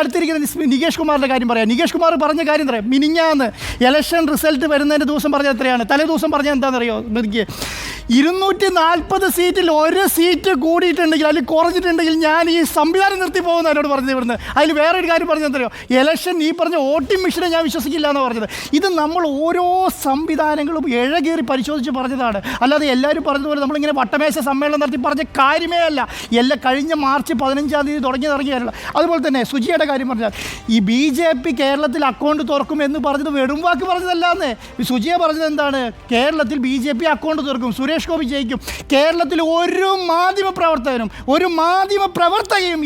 അടുത്തിരിക്കുന്ന നികേഷ് കുമാറിൻ്റെ കാര്യം പറയാം. നികേഷ് കുമാർ പറഞ്ഞ കാര്യം പറയാം. മിനിഞ്ഞാന്ന് ഇലക്ഷൻ റിസൾട്ട് വരുന്നതിൻ്റെ ദിവസം പറഞ്ഞ എത്രയാണ്? തലേ ദിവസം പറഞ്ഞാൽ എന്താണെന്നറിയോ? എനിക്ക് 240 സീറ്റിൽ ഒരു സീറ്റ് കൂടിയിട്ടുണ്ടെങ്കിൽ അല്ലെങ്കിൽ കുറഞ്ഞിട്ടുണ്ടെങ്കിൽ ഞാൻ ഈ സംവിധാനം നിർത്തി പോകുന്ന എന്നോട് പറഞ്ഞത് ഇവിടുന്ന്. അതിൽ വേറൊരു കാര്യം പറഞ്ഞെന്തറിയോ? ഇലക്ഷൻ ഈ പറഞ്ഞ വോട്ടിംഗ് മെഷീനെ ഞാൻ വിശ്വസിക്കില്ല എന്ന് പറഞ്ഞത്. ഇത് നമ്മൾ ഓരോ സംവിധാനങ്ങളും ഇഴകേറി പരിശോധിച്ച് പറഞ്ഞതാണ്. അല്ലാതെ എല്ലാവരും പറഞ്ഞതുപോലെ നമ്മളിങ്ങനെ വട്ടമേശ സമ്മേളനം നടത്തി പറഞ്ഞ കാര്യമേ അല്ല. എല്ലാം കഴിഞ്ഞ മാർച്ച് 15-ാം തീയതി തുടങ്ങിയതല്ല. അതുപോലെ തന്നെ സുജിയുടെ കാര്യം പറഞ്ഞാൽ ഈ BJP കേരളത്തിൽ അക്കൗണ്ട് തുറക്കും എന്ന് പറഞ്ഞത് വെറും വാക്ക് പറഞ്ഞതല്ലാന്ന്. സുജിയെ പറഞ്ഞത് എന്താണ്? കേരളത്തിൽ BJP അക്കൗണ്ട് തുറക്കും, സുരേഷ് ഗോപി ജയിക്കും. കേരളത്തിൽ ഒരു മാധ്യമപ്രവർത്തകയും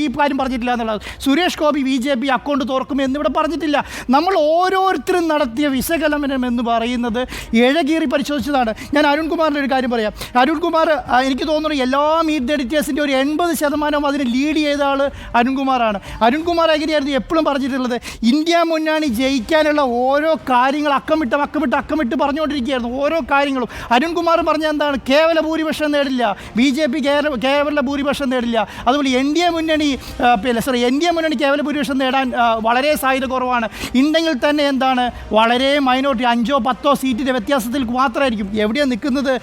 ഈ കാര്യം പറഞ്ഞിട്ടില്ല എന്നുള്ളത്. സുരേഷ് ഗോപി BJP അക്കൗണ്ട് തുറക്കും എന്നിവിടെ പറഞ്ഞിട്ടില്ല. നമ്മൾ ഓരോരുത്തരും നടത്തിയ വിശകലനം എന്ന് പറയുന്നത് ഇഴകീറി പരിശോധിച്ചതാണ്. ഞാൻ അരുൺകുമാറിൻ്റെ ഒരു കാര്യം പറയാം. അരുൺകുമാർ എനിക്ക് തോന്നുന്നു എല്ലാ മീറ്റ് എഡിറ്റേഴ്സിൻ്റെ ഒരു 80% അതിന് ലീഡ് ചെയ്ത ആൾ അരുൺകുമാറാണ്. അരുൺകുമാർ എങ്ങനെയായിരുന്നു എപ്പോഴും പറഞ്ഞിട്ടുള്ളത്? ഇന്ത്യ മുന്നണി ജയിക്കാനുള്ള ഓരോ കാര്യങ്ങൾ അക്കമിട്ട് പറഞ്ഞുകൊണ്ടിരിക്കുകയായിരുന്നു. ഓരോ കാര്യങ്ങളും അരുൺകുമാർ പറഞ്ഞ എന്താണ്? കേവല ഭൂരിപക്ഷം നേടില്ല, BJP കേവല ഭൂരിപക്ഷം നേടില്ല. അതുപോലെ NDA മുന്നണി കേവല ഭൂരിപക്ഷം നേടാൻ വളരെ സാധ്യത കുറവാണ്. ഉണ്ടെങ്കിൽ തന്നെ എന്താണ്? വളരെ മൈനോറിറ്റി 5-10 സീറ്റിൻ്റെ വ്യത്യാസത്തിൽ മാത്രമായിരിക്കും. എവിടെയാണ് നിൽക്കുന്നത്?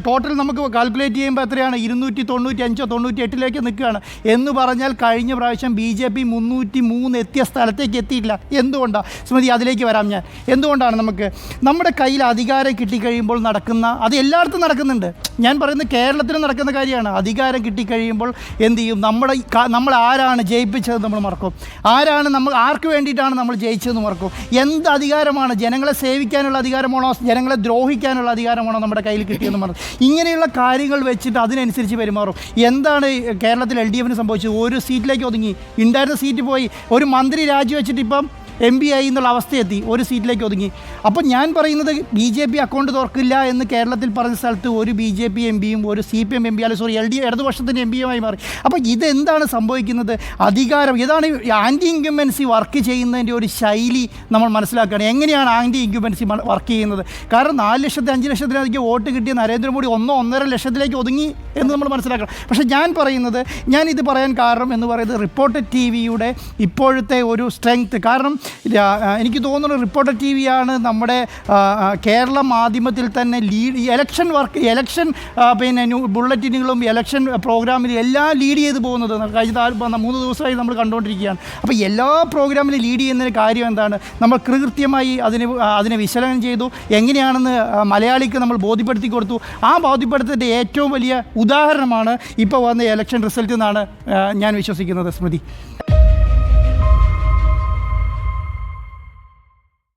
ടോട്ടൽ നമുക്ക് കാൽക്കുലേറ്റ് ചെയ്യുമ്പോൾ എത്രയാണ്? 295-98 നിൽക്കുകയാണ് എന്ന് പറഞ്ഞാൽ കഴിഞ്ഞ പ്രാവശ്യം BJP 303 എത്തിയ സ്ഥലത്തേക്ക് എത്തിയിട്ടില്ല. എന്തുകൊണ്ടാണ് സ്മൃതി? അതിലേക്ക് വരാം ഞാൻ. എന്തുകൊണ്ടാണ് നമ്മുടെ കയ്യിൽ അധികാരം കിട്ടിക്കഴിയുമ്പോൾ നടക്കുന്ന, അത് എല്ലായിടത്തും നടക്കുന്നുണ്ട്, ഞാൻ പറയുന്നത് കേരളത്തിൽ നടക്കുന്ന കാര്യമാണ്. അധികാരം കിട്ടിക്കഴിയുമ്പോൾ എന്ത് ചെയ്യും? നമ്മൾ ആരാണ് ജയിപ്പിച്ചത് നമ്മൾ മറക്കും. ആർക്ക് വേണ്ടിയിട്ടാണ് നമ്മൾ ജയിച്ചതെന്ന് മറക്കും. എന്ത് അധികാരമാണ്? ജനങ്ങളെ സേവിക്കാനുള്ള അധികാരമാണോ, ജനങ്ങളെ ദ്രോഹിക്കാനുള്ള അധികാരമാണോ നമ്മുടെ കയ്യിൽ കിട്ടിയെന്ന് പറഞ്ഞു? ഇങ്ങനെയുള്ള കാര്യങ്ങൾ വെച്ചിട്ട് അതിനനുസരിച്ച് പെരുമാറും. എന്താണ് കേരളത്തിൽ LDFന് സംഭവിച്ചത്? ഒരു സീറ്റിലേക്ക് ഒതുങ്ങി, ഉണ്ടായിരുന്ന സീറ്റ് പോയി. ഒരു മന്ത്രി രാജിവെച്ചിട്ട് ഇപ്പം MP ആയി എന്നുള്ള അവസ്ഥയെത്തി, ഒരു സീറ്റിലേക്ക് ഒതുങ്ങി. അപ്പം ഞാൻ പറയുന്നത് BJP അക്കൗണ്ട് തുറക്കില്ല എന്ന് കേരളത്തിൽ പറഞ്ഞ സ്ഥലത്ത് ഒരു BJP MPയും ഒരു CPM MP ഇടതുപക്ഷത്തിൻ്റെ MPയുമായി മാറി. അപ്പോൾ ഇതെന്താണ് സംഭവിക്കുന്നത്? അധികാരം ഇതാണ്. ആൻറ്റി ഇൻക്യുംബൻസി വർക്ക് ചെയ്യുന്നതിൻ്റെ ഒരു ശൈലി നമ്മൾ മനസ്സിലാക്കുകയാണ്. എങ്ങനെയാണ് ആൻറ്റി ഇൻക്യുംബൻസി വർക്ക് ചെയ്യുന്നത്? കാരണം 4 ലക്ഷത്തി 5 ലക്ഷത്തിലധികം വോട്ട് കിട്ടിയ നരേന്ദ്രമോദി 1-1.5 ലക്ഷത്തിലേക്ക് ഒതുങ്ങി എന്ന് നമ്മൾ മനസ്സിലാക്കണം. പക്ഷേ ഞാനിത് പറയാൻ കാരണം എന്ന് പറയുന്നത് റിപ്പോർട്ടർ TVയുടെ ഇപ്പോഴത്തെ ഒരു സ്ട്രെങ്ത്. കാരണം എനിക്ക് തോന്നുന്നു റിപ്പോർട്ടർ TV ആണ് നമ്മുടെ കേരള മാധ്യമത്തിൽ തന്നെ ഇലക്ഷൻ ബുള്ളറ്റിനുകളും ഇലക്ഷൻ പ്രോഗ്രാമിലും എല്ലാം ലീഡ് ചെയ്ത് പോകുന്നത് കഴിഞ്ഞ 3 ദിവസമായി നമ്മൾ കണ്ടുകൊണ്ടിരിക്കുകയാണ്. അപ്പോൾ എല്ലാ പ്രോഗ്രാമിലും ലീഡ് ചെയ്യുന്നതിന് കാര്യം എന്താണ്? നമ്മൾ കൃത്യമായി അതിനെ വിശകലനം ചെയ്തു. എങ്ങനെയാണെന്ന് മലയാളിക്ക് നമ്മൾ ബോധ്യപ്പെടുത്തി കൊടുത്തു. ആ ബോധ്യപ്പെടുത്തിൻ്റെ ഏറ്റവും വലിയ ഉദാഹരണമാണ് ഇപ്പോൾ വന്ന ഇലക്ഷൻ റിസൾട്ട് എന്നാണ് ഞാൻ വിശ്വസിക്കുന്നത്. സ്മൃതി.